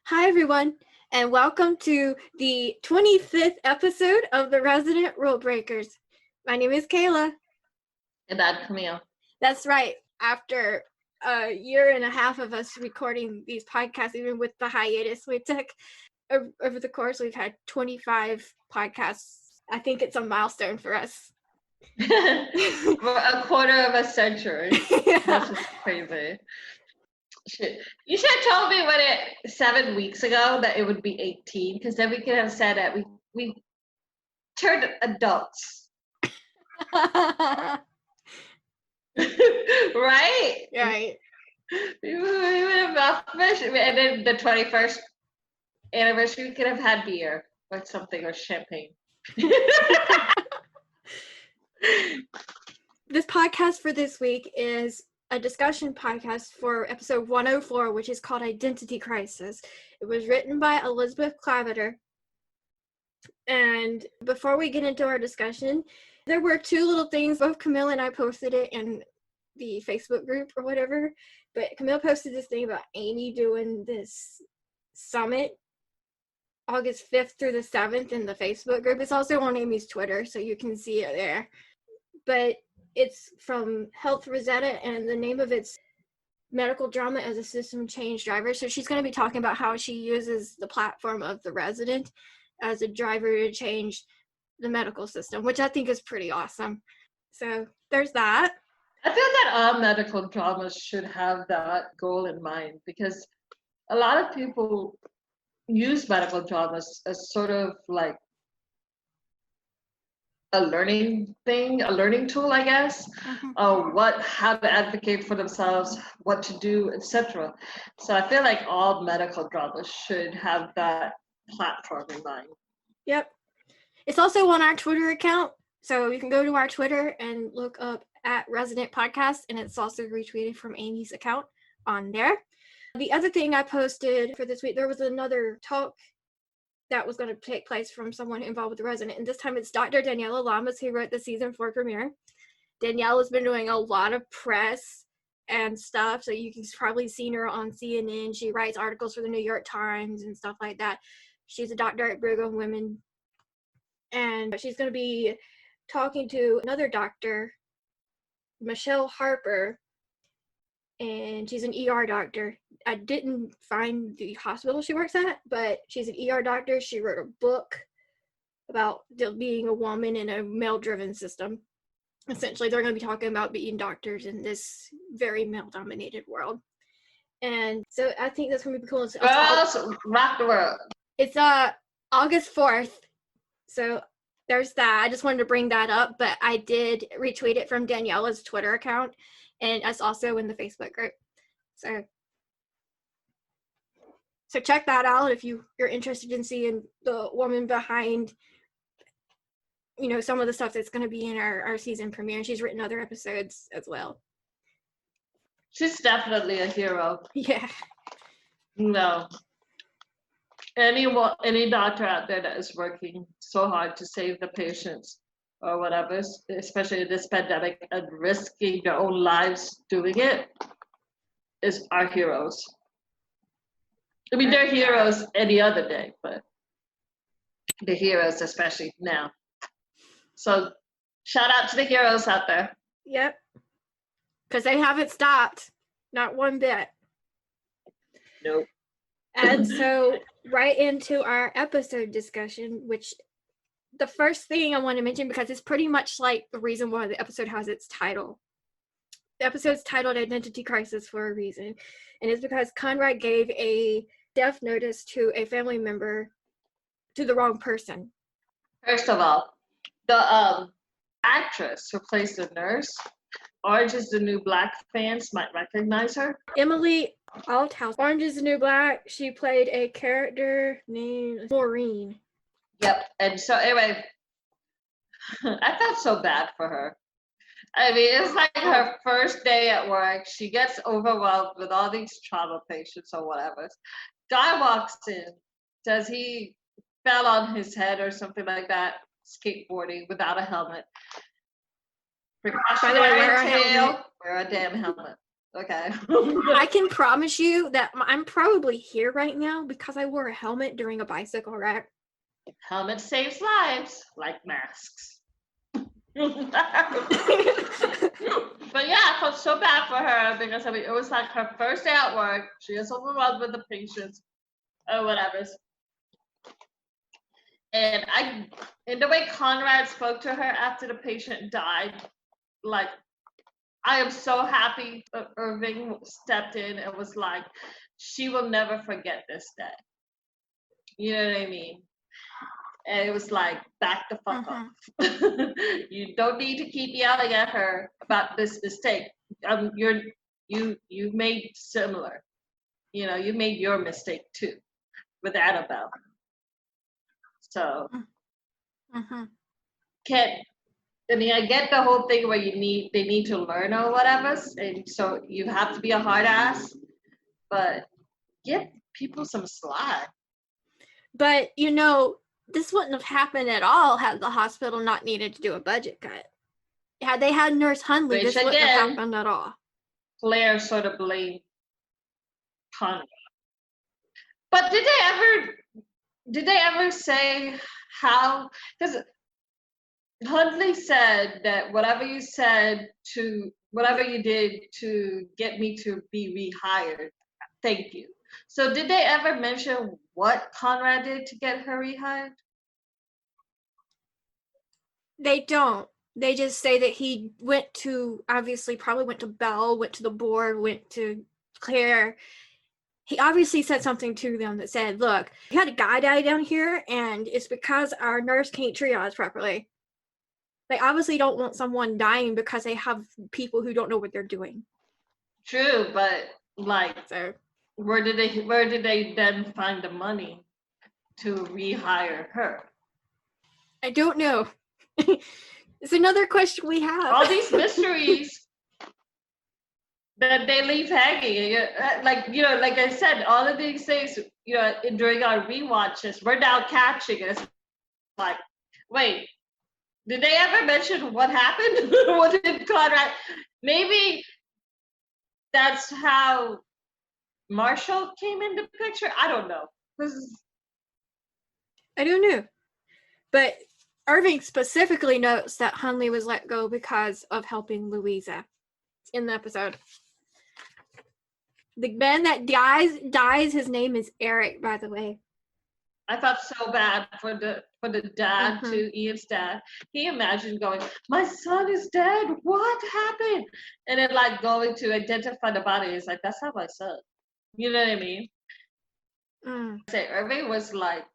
Hi, everyone, and welcome to the 25th episode of the Resident Rulebreakers. My name is Kayla. And I'm Camille. That's right. After a year and a half of us recording these podcasts, even with the hiatus we took over the course, we've had 25 podcasts. I think it's a milestone for us. For a quarter of a century. Yeah. That's just crazy. Shit. You should have told me 7 weeks ago that it would be 18, because then we could have said that we turned adults. Right? Right. We would have officially, and then the 21st anniversary, we could have had beer or something, or champagne. This podcast for this week is a discussion podcast for episode 104, which is called Identity Crisis. It was written by Elizabeth Klaviter. And before we get into our discussion, there were two little things. Both Camille and I posted it in the Facebook group or whatever. But Camille posted this thing about Amy doing this summit August 5th through the 7th in the Facebook group. It's also on Amy's Twitter, so you can see it there. But it's from Health Rosetta, and the name of it's Medical Drama as a System Change Driver. So she's going to be talking about how she uses the platform of the resident as a driver to change the medical system, which I think is pretty awesome. So there's that. I feel that all medical dramas should have that goal in mind, because a lot of people use medical dramas as sort of like a learning tool, I guess. How to advocate for themselves, what to do, etc. So I feel like all medical dramas should have that platform in mind. Yep. It's also on our Twitter account, so you can go to our Twitter and look up at Resident Podcast, and it's also retweeted from Amy's account on there. The other thing I posted for this week, there was another talk that was going to take place from someone involved with the resident, and this time it's Dr. Daniela Lamas, who wrote the season 4 premiere. Danielle has been doing a lot of press and stuff, so you've probably seen her on CNN. She writes articles for the New York Times and stuff like that. She's a doctor at Brigham Women, and she's going to be talking to another doctor, Michelle Harper, and she's an ER doctor. I didn't find the hospital she works at, but she's an ER doctor. She wrote a book about being a woman in a male-driven system. Essentially, they're going to be talking about being doctors in this very male-dominated world. And so I think that's going to be cool. Girls rock the world. It's August 4th. So there's that. I just wanted to bring that up, but I did retweet it from Daniela's Twitter account, and it's also in the Facebook group. So check that out if you're interested in seeing the woman behind, some of the stuff that's going to be in our season premiere. And she's written other episodes as well. She's definitely a hero. Yeah. No. Any doctor out there that is working so hard to save the patients or whatever, especially in this pandemic, and risking their own lives doing it, is our heroes. I mean, they're heroes any other day, but the heroes especially now. So shout out to the heroes out there. Yep. Because they haven't stopped. Not one bit. Nope. And so right into our episode discussion, which the first thing I want to mention, because it's pretty much like the reason why the episode has its title. The episode's titled Identity Crisis for a reason. And it's because Conrad gave a death notice to a family member to the wrong person. First of all, the actress who plays the nurse, Orange is the New Black fans might recognize her. Emily Althouse. Orange is the New Black. She played a character named Maureen. Yep. And so anyway, I felt so bad for her. I mean, it's like her first day at work. She gets overwhelmed with all these trauma patients or whatever. Guy walks in, says he fell on his head or something like that, skateboarding without a helmet. Precautionary tale, wear a damn helmet. Okay. I can promise you that I'm probably here right now because I wore a helmet during a bicycle wreck. Helmet saves lives, like masks. But yeah, I felt so bad for her because I mean, it was like her first day at work. She is overwhelmed with the patients or whatever. And in the way Conrad spoke to her after the patient died, like, I am so happy that Irving stepped in and was like, she will never forget this day. You know what I mean? And it was like, back the fuck off. You don't need to keep yelling at her about this mistake. You made similar. You know, you made your mistake too with Annabelle. So I get the whole thing where they need to learn or whatever, and so you have to be a hard ass, but give people some slack. But you know, this wouldn't have happened at all had the hospital not needed to do a budget cut. Had they had Nurse Hundley, this wouldn't have happened at all. Claire sort of blamed Conrad. But did they ever say how? Because Hundley said that whatever you did to get me to be rehired, thank you. So did they ever mention what Conrad did to get her rehired? They don't. They just say that he probably went to Belle, went to the board, went to Claire. He obviously said something to them that said, look, you had a guy die down here, and it's because our nurse can't triage properly. They obviously don't want someone dying because they have people who don't know what they're doing. True, but like, so where did they then find the money to rehire her? I don't know. It's another question we have. All these mysteries that they leave hanging. Like I said, all of these things, during our rewatches, we're now catching it. Like, wait, did they ever mention what happened? What did Conrad? Maybe that's how Marshall came into picture. I don't know. I don't know. But Irving specifically notes that Hundley was let go because of helping Louisa in the episode. The man that dies, his name is Eric, by the way. I felt so bad for the dad too, Ian's dad. He imagined going, my son is dead. What happened? And then like going to identify the body is like, that's not my son. You know what I mean? Say Irving was like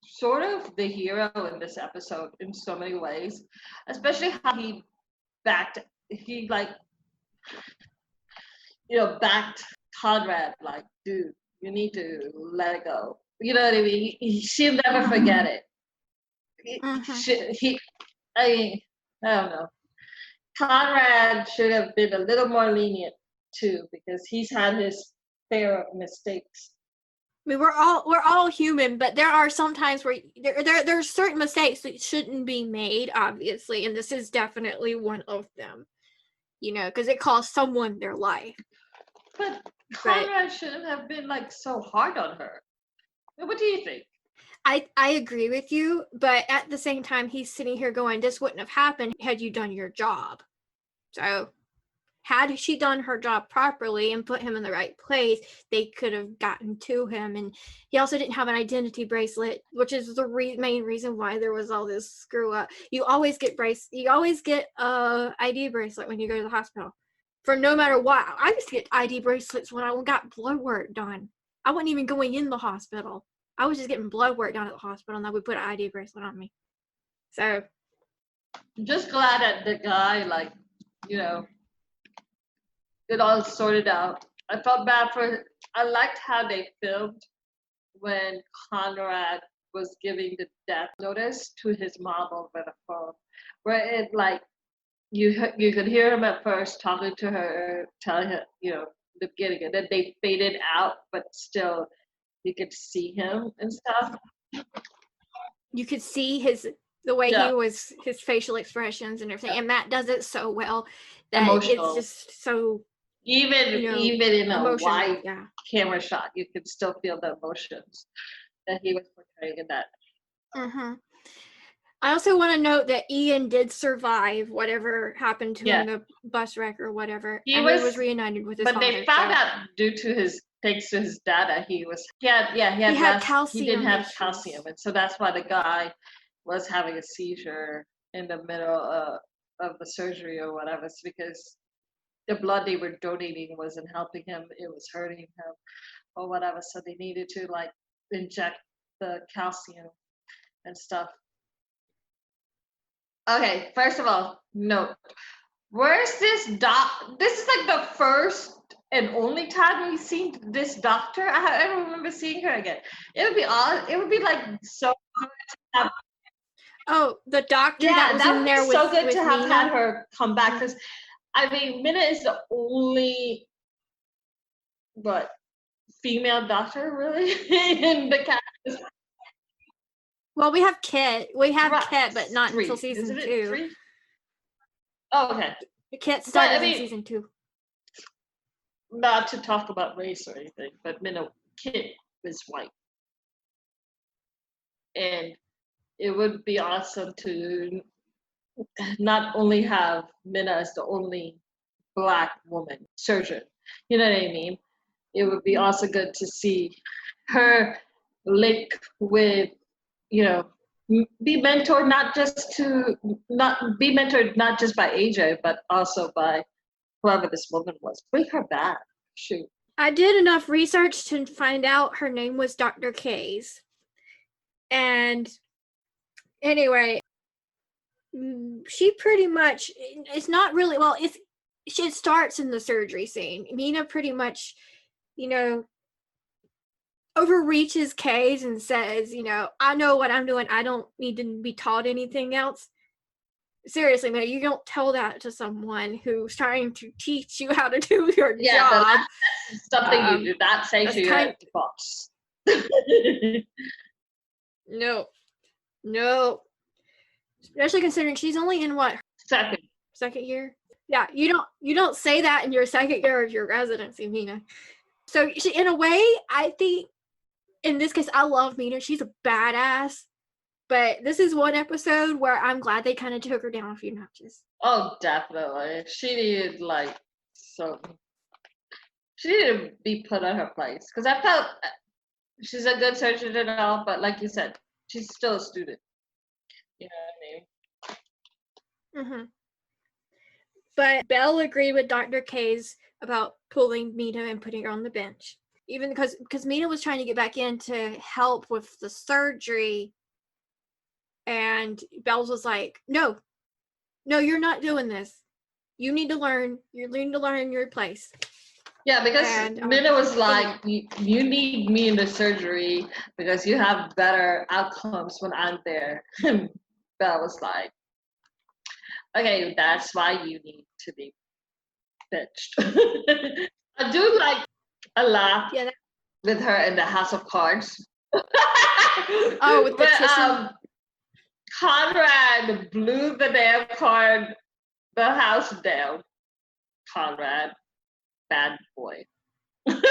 sort of the hero in this episode in so many ways, especially how he backed Conrad, like, dude, you need to let it go. You know what I mean? She'll never forget it. I don't know. Conrad should have been a little more lenient too, because he's had his fair of mistakes. I mean, we're all human, but there are some times where there's certain mistakes that shouldn't be made, obviously, and this is definitely one of them. Because it cost someone their life. But Conrad shouldn't have been like so hard on her. What do you think? I agree with you, but at the same time, he's sitting here going, this wouldn't have happened had you done your job. So had she done her job properly and put him in the right place, they could have gotten to him. And he also didn't have an identity bracelet, which is the main reason why there was all this screw up. You always get a ID bracelet when you go to the hospital for no matter what. I used to get ID bracelets when I got blood work done. I wasn't even going in the hospital. I was just getting blood work done at the hospital, and they would put an ID bracelet on me. So I'm just glad that the guy, like, it all sorted out. I felt bad I liked how they filmed when Conrad was giving the death notice to his mom over the phone, where it like you could hear him at first talking to her, telling her, the beginning, and then they faded out, but still you could see him and stuff. You could see the way he was, his facial expressions and everything, and Matt does it so well that Emotional. It's just so Even in a emotion. wide Yeah. camera shot, you can still feel the emotions that he was portraying in that. Mm-hmm. I also want to note that Ian did survive whatever happened to him, the bus wreck or whatever, he was reunited with his but father. They found out thanks to his data, he had calcium. He didn't have issues. calcium, and so that's why the guy was having a seizure in the middle of the surgery or whatever. It's because the blood they were donating wasn't helping him; it was hurting him or whatever. So they needed to like inject the calcium and stuff. Okay, first of all, note, where's this this is like the first and only time we've seen this doctor. I don't remember seeing her again. It would be odd. It would be like so good to have. Oh, the doctor that was in there so good with to have Mina. had her come back, because I mean, Mina is the only female doctor really in the cast. Well, we have Kit. We have Kit, but not until season 2. Isn't it 3? Oh, okay. Kit started in season 2. Not to talk about race or anything, but Kit is white. And it would be awesome to not only have Mina as the only Black woman surgeon, you know what I mean? It would be also good to see her link with, be mentored not just by AJ, but also by whoever this woman was. Bring her back. Shoot. I did enough research to find out her name was Dr. K's. And anyway, she pretty much, it's not really, well, it starts in the surgery scene. Mina pretty much, overreaches K's and says, I know what I'm doing. I don't need to be taught anything else. Seriously, man, you don't tell that to someone who's trying to teach you how to do your job. That's something you do not say to your boss. No. Especially considering she's only in what? Second year? Yeah, you don't say that in your second year of your residency, Mina. So in a way, I think in this case, I love Mina. She's a badass. But this is one episode where I'm glad they kind of took her down a few notches. Oh, definitely. She needed she needed to be put on her place. Because I felt she's a good surgeon and all, but like you said, she's still a student. You know what I mean? Mm-hmm. But Belle agreed with Dr. K's about pulling Mina and putting her on the bench. Even because Mina was trying to get back in to help with the surgery. And Belle's was like, no, you're not doing this. You need to learn. You need to learn your place. Yeah, because Mina was like, you need me in the surgery because you have better outcomes when I'm there. Belle was like, okay, that's why you need to be benched. I do like a lot with her in the House of Cards. Oh, with the tissue? Conrad blew the house down. Conrad, bad boy. And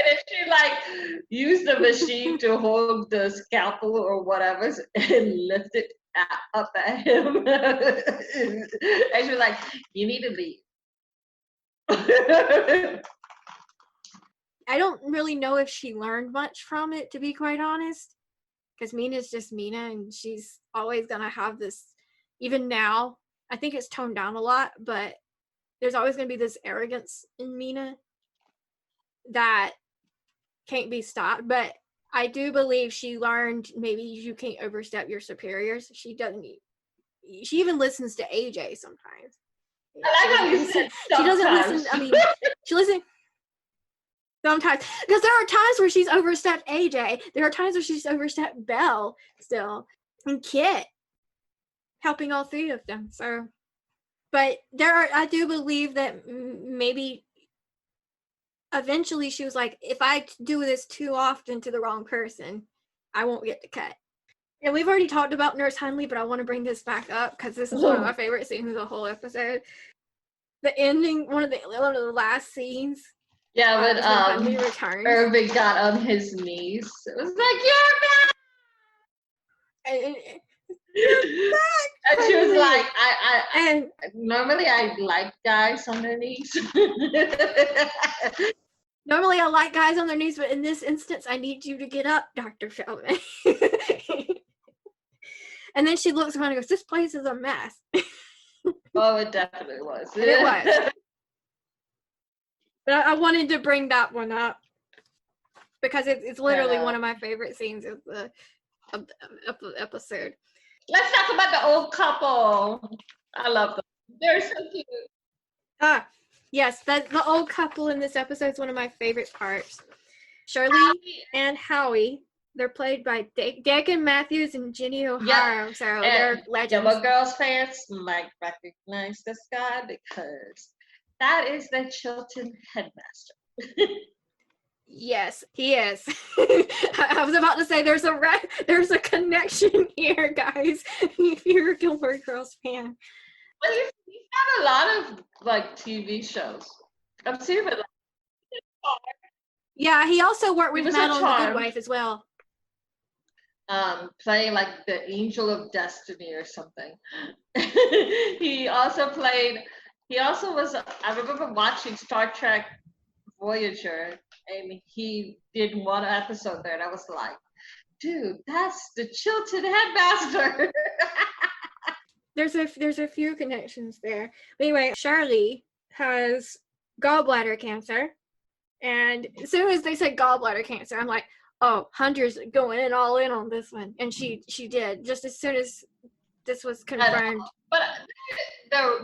if she used the machine to hold the scalpel or whatever and lift it up at him, and she was like, "You need to leave." I don't really know if she learned much from it, to be quite honest, because Mina's just Mina, and she's always gonna have this. Even now, I think it's toned down a lot, but there's always gonna be this arrogance in Mina that can't be stopped. But I do believe she learned maybe you can't overstep your superiors. She doesn't. She even listens to AJ sometimes. I like how you said sometimes. She doesn't listen. I mean, she listens sometimes, because there are times where she's overstepped AJ. There are times where she's overstepped Belle still, and Kit, helping all three of them. So, but I do believe that maybe eventually she was like, if I do this too often to the wrong person, I won't get the cut. And we've already talked about Nurse Hundley, but I want to bring this back up because this is one of my favorite scenes of the whole episode. the ending, one of the last scenes. Yeah, when is when Hundley returns. Irving got on his knees. It was like, And you're back! And she was Hundley. like, And normally I like guys on their knees. normally I like guys on their knees, but in this instance, I need you to get up, Dr. Feldman. And then she looks around and goes, this place is a mess. Oh, it definitely was. And it was. But I wanted to bring that one up because it's literally one of my favorite scenes of the episode. Let's talk about the old couple. I love them. They're so cute. Yes, the old couple in this episode is one of my favorite parts. Shirley and Howie. They're played by Dakin Matthews and Jenny O'Hara. Yep. So they're legends. Gilmore Girls fans might recognize this guy because that is the Chilton headmaster. Yes, he is. I was about to say there's a connection here, guys. If you're a Gilmore Girls fan. Well, he's got a lot of like TV shows. I'm seeing it. Yeah, he also worked with Madeline the Good Wife as well. Playing like the Angel of Destiny or something. He also was, I remember watching Star Trek Voyager, and he did one episode there, and I was like, dude, that's the Chilton headmaster. There's a few connections there. But anyway, Charlie has gallbladder cancer, and as soon as they said gallbladder cancer, I'm like, oh, Hunter's going all in on this one. And she did, just as soon as this was confirmed. But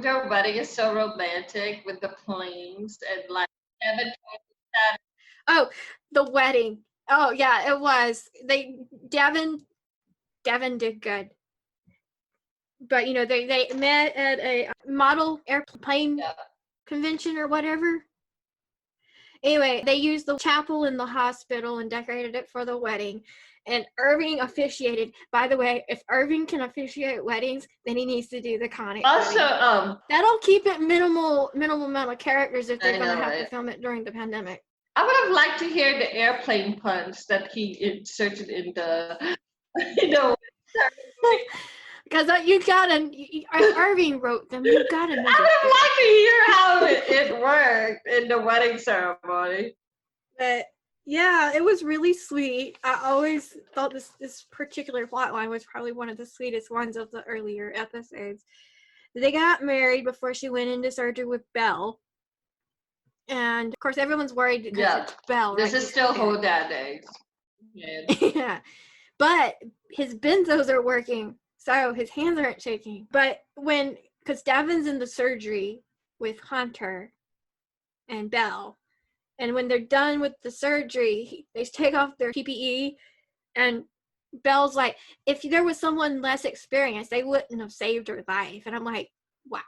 their wedding is so romantic with the planes and like Kevin. Oh, the wedding. Oh yeah, it was. Devin did good. But they met at a model airplane convention or whatever. Anyway, they used the chapel in the hospital and decorated it for the wedding. And Irving officiated. By the way, if Irving can officiate weddings, then he needs to do the conic. Also, wedding. That'll keep it minimal amount of characters if they're going to have to film it during the pandemic. I would have liked to hear the airplane puns that he inserted in the, Because Irving wrote them. You gotta know. I would like to hear how it worked in the wedding ceremony. But yeah, it was really sweet. I always thought this particular plotline was probably one of the sweetest ones of the earlier episodes. They got married before she went into surgery with Belle. And of course, everyone's worried because it's Belle. This is still whole dad days. Yeah. But his benzos are working. So his hands aren't shaking. But because Devin's in the surgery with Hunter and Belle, and when they're done with the surgery, they take off their PPE, and Belle's like, if there was someone less experienced, they wouldn't have saved her life. And I'm like, wow.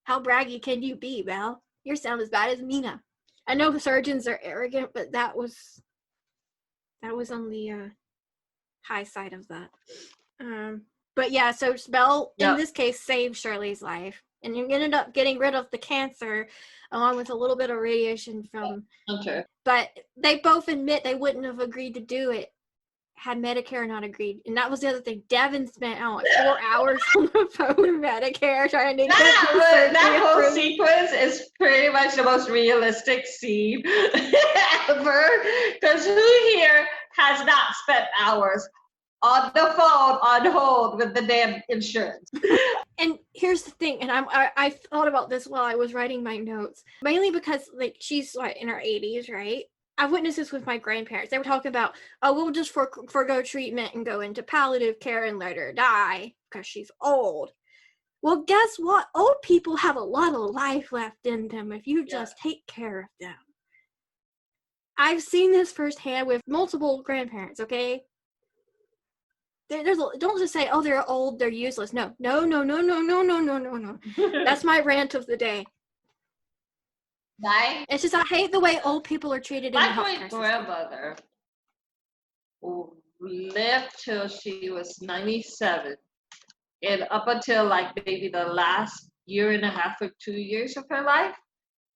How braggy can you be, Belle? You sound as bad as Mina. I know surgeons are arrogant, but that was on the high side of that. But yeah, so Belle in this case saved Shirley's life, and you ended up getting rid of the cancer along with a little bit of radiation from Hunter. But they both admit they wouldn't have agreed to do it had Medicare not agreed. And that was the other thing. Devin spent 4 hours on the phone with Medicare trying to get that whole sequence is pretty much the most realistic scene ever. Because who here has not spent hours on the phone on hold with the damn insurance? And here's the thing, and I thought about this while I was writing my notes, mainly because like she's like in her 80s, right? I've witnessed this with my grandparents. They were talking about, oh, we'll just forgo treatment and go into palliative care and let her die because she's old. Well, guess what? Old people have a lot of life left in them if you just take care of them. I've seen this firsthand with multiple grandparents, okay? Don't just say, oh, they're old, they're useless. No. That's my rant of the day. It's just I hate the way old people are treated in the healthcare system. My grandmother lived till she was 97, and up until like maybe the last year and a half or 2 years of her life,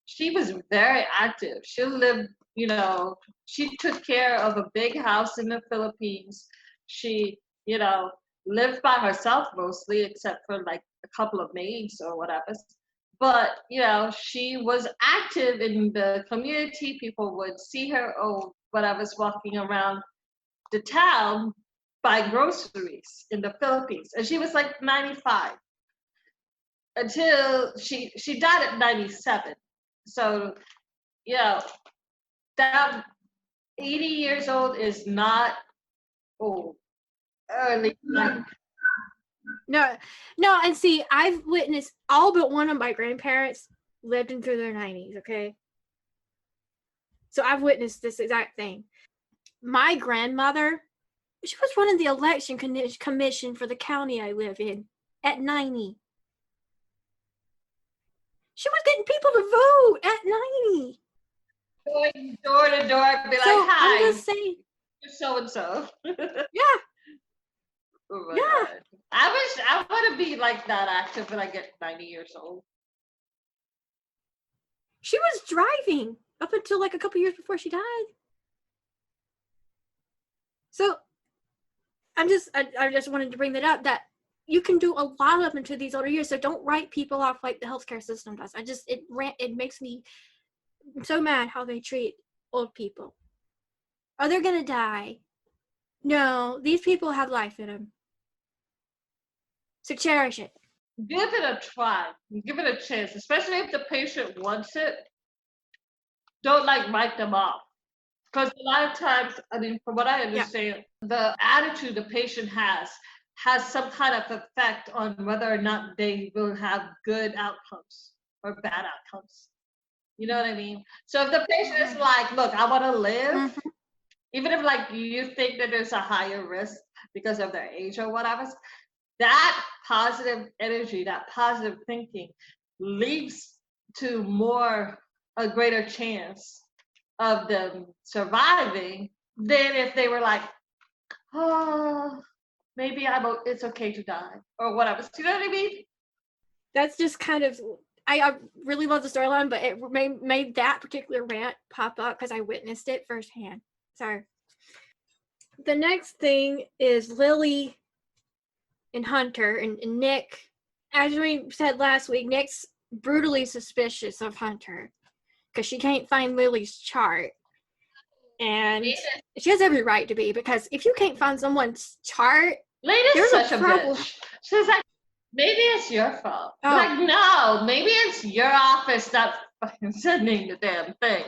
she was very active. She lived, you know, she took care of a big house in the Philippines. She, you know, lived by herself mostly, except for like a couple of maids or whatever. But, you know, she was active in the community. People would see her, or whatever's walking around the town buy groceries in the Philippines. And she was like 95 until she died at 97. So, you know, that 80 years old is not old. Early. Like, No, and see, I've witnessed all but one of my grandparents lived into their 90s, okay? So I've witnessed this exact thing. My grandmother, she was running the election commission for the county I live in at 90. She was getting people to vote at 90. going door to door, be So like, hi, I'm just saying, you're so-and-so. yeah. Oh my Yeah. God. I wish I want to be like that active when I get 90 years old. She was driving up until like a couple years before she died. So I just wanted to bring that up, that you can do a lot up into these older years. So don't write people off like the healthcare system does. It makes me so mad how they treat old people. Oh, they're gonna die. No, these people have life in them. So cherish it. Give it a try. Give it a chance, especially if the patient wants it. Don't like write them off. Because a lot of times, I mean, from what I understand, the attitude the patient has some kind of effect on whether or not they will have good outcomes or bad outcomes. You know what I mean? So if the patient is like, look, I want to live, even if like you think that there's a higher risk because of their age or whatever, that positive energy, that positive thinking leads to a greater chance of them surviving than if they were like, oh, maybe it's okay to die or whatever. You know what I mean? That's just kind of, I really love the storyline, but it made that particular rant pop up because I witnessed it firsthand. So the next thing is Lily and Hunter and Nick. As we said last week, Nick's brutally suspicious of Hunter because she can't find Lily's chart. And she has every right to be, because if you can't find someone's chart, Lady's there's such a problem. bitch. She's like, maybe it's your fault. Oh. Like, no, maybe it's your office not fucking sending the damn thing.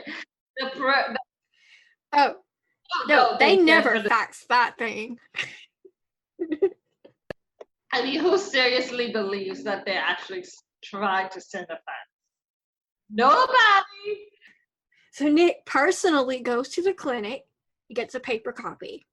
No, they never fax that thing. I mean, who seriously believes that they actually tried to send a fax? Nobody. So Nick personally goes to the clinic, he gets a paper copy,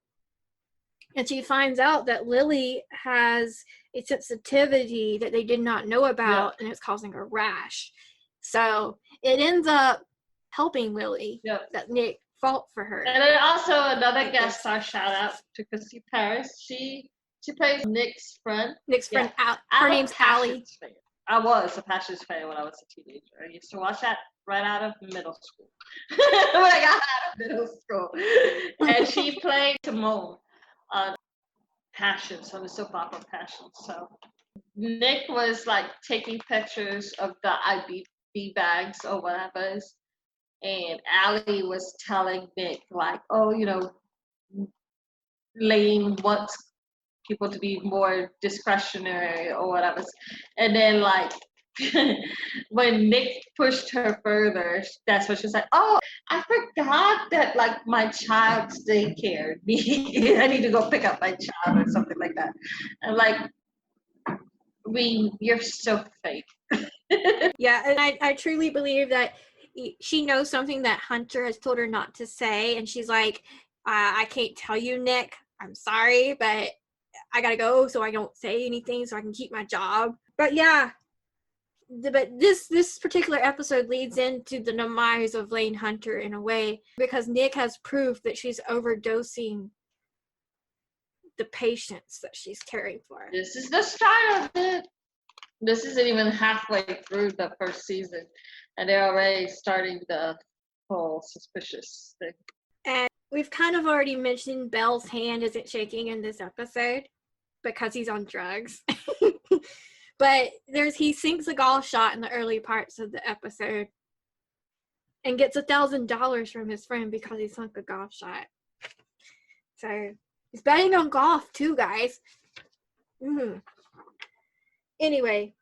and she finds out that Lily has a sensitivity that they did not know about, and it's causing a rash. So it ends up helping Lily that Nick fought for her. And then also another guest star shout out to Chrissy Paris. She plays Nick's friend. Her name's Allie. I was a Passions fan when I was a teenager. I used to watch that right out of middle school. When I got out of middle school. And she played Timon on Passions, on the soap opera Passions. So Nick was like taking pictures of the IBB bags or whatever. And Allie was telling Nick, like, oh, you know, Lane wants people to be more discretionary or whatever. And then, like, when Nick pushed her further, that's when she's like, oh, I forgot that, like, my child's daycare. I need to go pick up my child or something like that. And, like, you're so fake. Yeah, and I truly believe that she knows something that Hunter has told her not to say, and she's like, I can't tell you, Nick. I'm sorry, but I gotta go so I don't say anything so I can keep my job. But yeah, but this particular episode leads into the demise of Lane Hunter in a way, because Nick has proof that she's overdosing the patients that she's caring for. This is the start of it. This isn't even halfway through the first season, and they're already starting the whole suspicious thing. And we've kind of already mentioned Belle's hand isn't shaking in this episode because he's on drugs. But he sinks a golf shot in the early parts of the episode and gets $1,000 from his friend because he sunk a golf shot. So he's betting on golf too, guys. Anyway,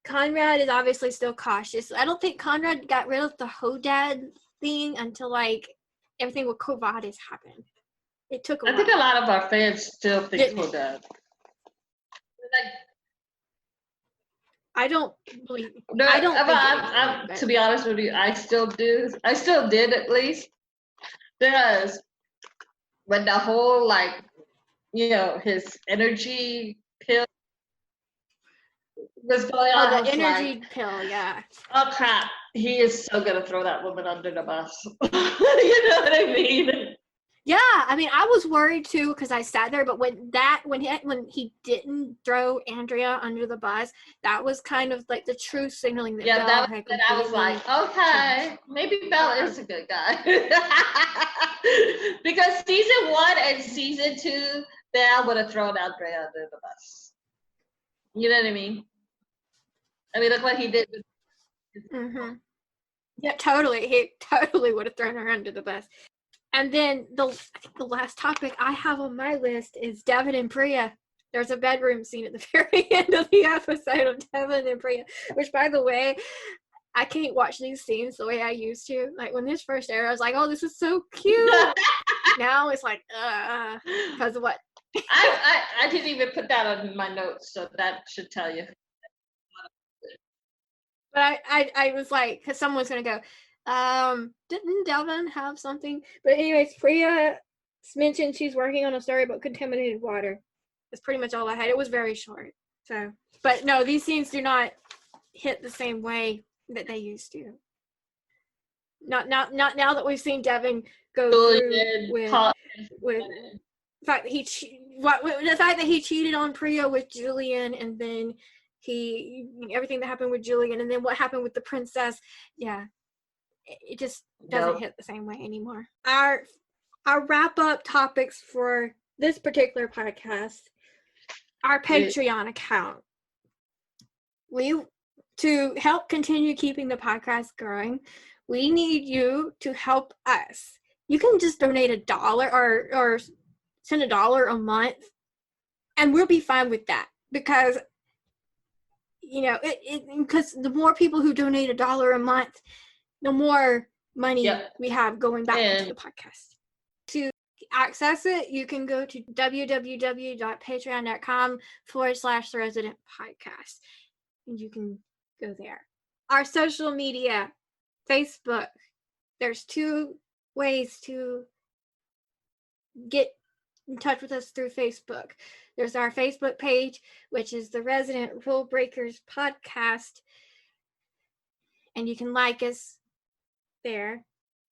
Conrad is obviously still cautious. I don't think Conrad got rid of the Hodad thing until like everything with Comrades happened. It took a while. I think a lot of our fans still think Hodad. I don't believe. No, I don't. To be honest with you, I still do. I still did at least, because when the whole his energy pill was going on. Oh, the energy pill, yeah. Oh crap! He is so gonna throw that woman under the bus. You know what I mean? Yeah, I mean, I was worried too because I sat there. But when he didn't throw Andrea under the bus, that was kind of like the true signaling that Belle that had was, I was like, okay, maybe Belle is a good guy. Because season 1 and season 2, Belle would have thrown Andrea under the bus. You know what I mean? I mean, look what he did. Yeah, totally. He totally would have thrown her under the bus. And then I think the last topic I have on my list is Devin and Priya. There's a bedroom scene at the very end of the episode of Devin and Priya, which, by the way, I can't watch these scenes the way I used to. Like, when this first aired, I was like, oh, this is so cute. Now it's like, because of what? I didn't even put that on my notes, so that should tell you. But I was like, because someone's going to go, didn't Devin have something? But anyways, Priya mentioned she's working on a story about contaminated water. That's pretty much all I had. It was very short. So, but no, these scenes do not hit the same way that they used to. Not now that we've seen Devin go through with the fact that he cheated on Priya with Julian, and then everything that happened with Julian, and then what happened with the princess. Yeah. It just doesn't hit the same way anymore. Our wrap up topics for this particular podcast, our Patreon account. To help continue keeping the podcast growing, we need you to help us. You can just donate $1 or send $1 a month, and we'll be fine with that, because because the more people who donate $1 a month, the more money we have going back into the podcast. To access it, you can go to www.patreon.com/residentpodcast, and you can go there. Our social media, Facebook. There's 2 ways to get in touch with us through Facebook. There's our Facebook page, which is the Resident Rulebreakers podcast, and you can like us there.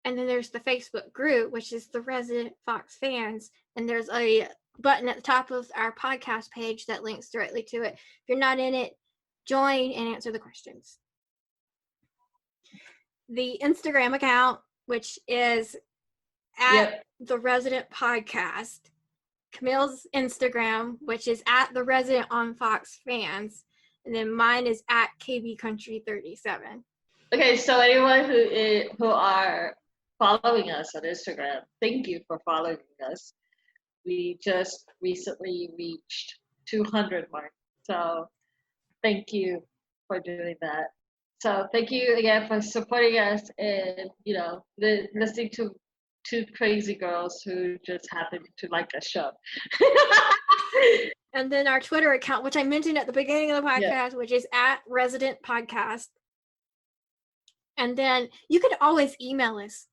And then there's the Facebook group, which is the Resident Fox fans, and there's a button at the top of our podcast page that links directly to it. If you're not in it, join and answer the questions. The Instagram account, which is at the Resident Podcast. Camille's Instagram, which is at the Resident on Fox fans, and then mine is at KB Country 37. Okay, so anyone who are following us on Instagram, thank you for following us. We just recently reached 200 mark, so thank you for doing that. So thank you again for supporting us and listening to 2 crazy girls who just happen to like a show. And then our Twitter account, which I mentioned at the beginning of the podcast, which is at Resident Podcast. And then you could always email us.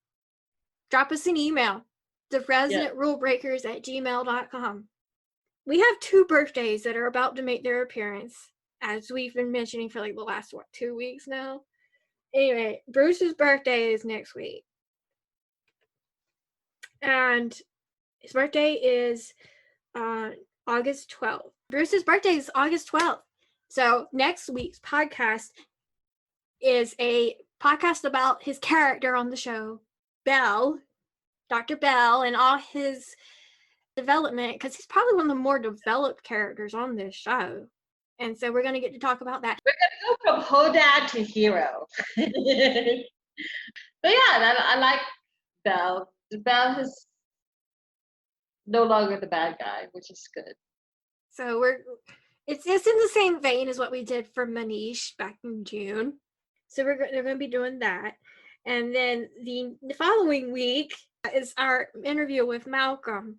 Drop us an email. TheResidentRulebreakers@gmail.com. We have 2 birthdays that are about to make their appearance, as we've been mentioning for like the last, 2 weeks now. Anyway, Bruce's birthday is next week. And his birthday is August 12th. Bruce's birthday is August 12th. So next week's podcast is a podcast about his character on the show, Bell, Dr. Bell, and all his development, because he's probably one of the more developed characters on this show. And so we're going to get to talk about that. We're going to go from Hodad to hero. But yeah, I like Bell. Bell is no longer the bad guy, which is good. So it's in the same vein as what we did for Manish back in June. So they're going to be doing that. And then the following week is our interview with Malcolm.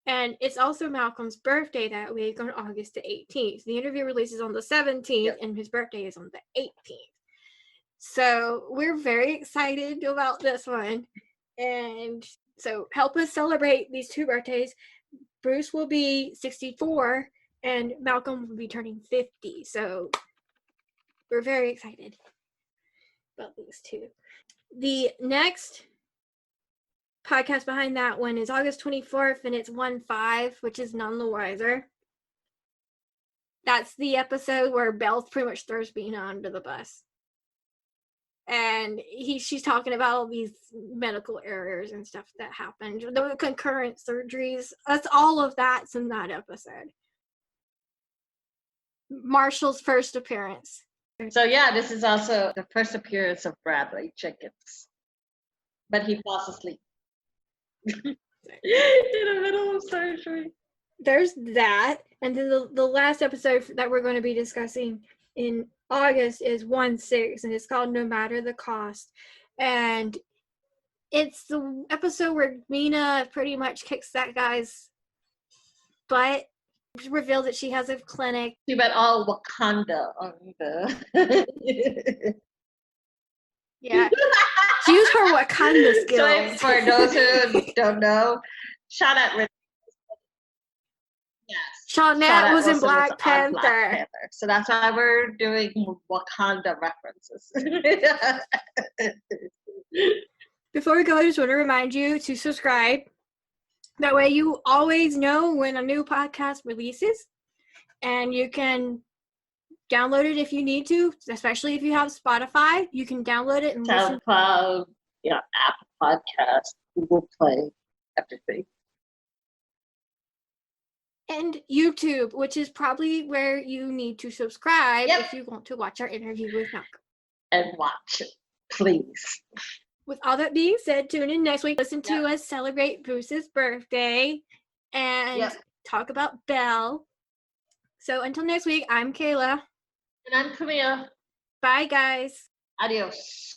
And it's also Malcolm's birthday that week on August the 18th. The interview releases on the 17th, and his birthday is on the 18th. So we're very excited about this one. And so help us celebrate these two birthdays. Bruce will be 64, and Malcolm will be turning 50. So we're very excited about these two. The next podcast behind that one is August 24th, and it's 1-5, which is None the Wiser. That's the episode where Belle pretty much throws Mina under the bus. And she's talking about all these medical errors and stuff that happened. The concurrent surgeries. That's all of that's in that episode. Marshall's first appearance. So yeah, this is also the first appearance of Bradley Jenkins. But he falls asleep. In the middle of surgery. There's that. And then the last episode that we're going to be discussing in August is 1-6, and it's called No Matter the Cost. And it's the episode where Mina pretty much kicks that guy's butt. She reveals that she has a clinic. She went all Wakanda on the... Yeah. She used her Wakanda skills. So for those who don't know, shout out Ridley. Yes. Shawnette was in Black Panther. So that's why we're doing Wakanda references. Before we go, I just want to remind you to subscribe. That way you always know when a new podcast releases. And you can download it if you need to, especially if you have Spotify. You can download it and listen. SoundCloud, Apple Podcast, Google Play, everything. And YouTube, which is probably where you need to subscribe if you want to watch our interview with Malcolm. And watch it, please. With all that being said, tune in next week. Listen to us celebrate Bruce's birthday and talk about Belle. So until next week, I'm Kayla. And I'm Camille. Bye, guys. Adios.